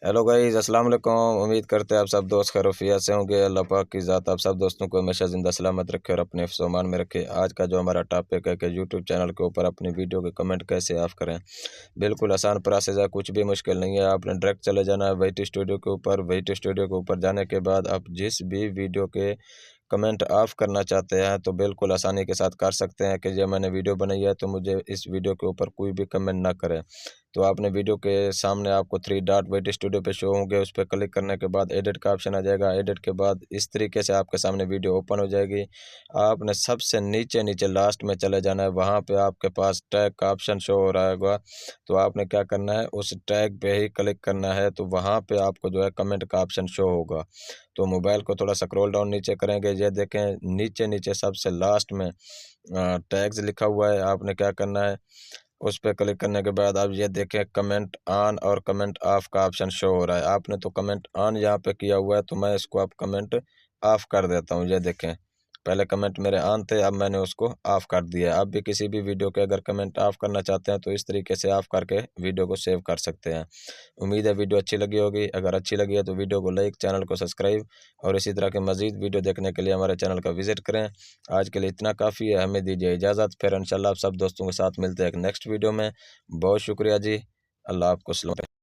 Hello guys, अस्सलाम वालेकुम। उम्मीद करते हैं आप सब दोस्त खैरियत से होंगे। अल्लाह पाक की ज़ात आप सब दोस्तों को हमेशा ज़िंदा सलामत रखे और अपने हिफ्ज़ व अमान में रखे। आज का जो हमारा टॉपिक है कि यूट्यूब चैनल के ऊपर अपनी वीडियो के कमेंट कैसे ऑफ़ करें। बिल्कुल आसान प्रोसेस है, कुछ भी मुश्किल नहीं है। आपने डायरेक्ट चले जाना है वाईटी स्टूडियो के ऊपर। वाईटी स्टूडियो के ऊपर जाने के बाद आप जिस भी वीडियो के कमेंट ऑफ़ करना चाहते हैं तो बिल्कुल आसानी के साथ कर सकते हैं कि ये मैंने वीडियो बनाई है तो मुझे इस वीडियो के ऊपर कोई भी कमेंट ना करे। तो आपने वीडियो के सामने आपको 3 डॉट वाईटी स्टूडियो पे शो होंगे, उस पे क्लिक करने के बाद एडिट का ऑप्शन आ जाएगा। एडिट के बाद इस तरीके से आपके सामने वीडियो ओपन हो जाएगी। आपने सबसे नीचे लास्ट में चले जाना है, वहाँ पे आपके पास टैग का ऑप्शन शो हो रहा होगा। तो आपने क्या करना है, उस टैग पे ही क्लिक करना है, तो वहाँ पे आपको जो है कमेंट का ऑप्शन शो होगा। तो मोबाइल को थोड़ा स्क्रॉल डाउन नीचे करेंगे, ये देखें नीचे सबसे लास्ट में टैग्स लिखा हुआ है। आपने क्या करना है, उस पे क्लिक करने के बाद आप ये देखें कमेंट ऑन और कमेंट ऑफ का ऑप्शन शो हो रहा है। आपने तो कमेंट ऑन यहाँ पे किया हुआ है, तो मैं इसको अब कमेंट ऑफ कर देता हूँ। ये देखें, पहले कमेंट मेरे ऑन थे, अब मैंने उसको ऑफ कर दिया है। आप भी किसी भी वीडियो के अगर कमेंट ऑफ करना चाहते हैं तो इस तरीके से ऑफ करके वीडियो को सेव कर सकते हैं। उम्मीद है वीडियो अच्छी लगी होगी। अगर अच्छी लगी है तो वीडियो को लाइक, चैनल को सब्सक्राइब और इसी तरह के मज़ीद वीडियो देखने के लिए हमारे चैनल का विजिट करें। आज के लिए इतना काफ़ी है, हमें दीजिए इजाज़त। फिर इंशाल्लाह आप सब दोस्तों के साथ मिलते हैं एक नेक्स्ट वीडियो में। बहुत शुक्रिया जी। अल्लाह आपको सलामत रखे।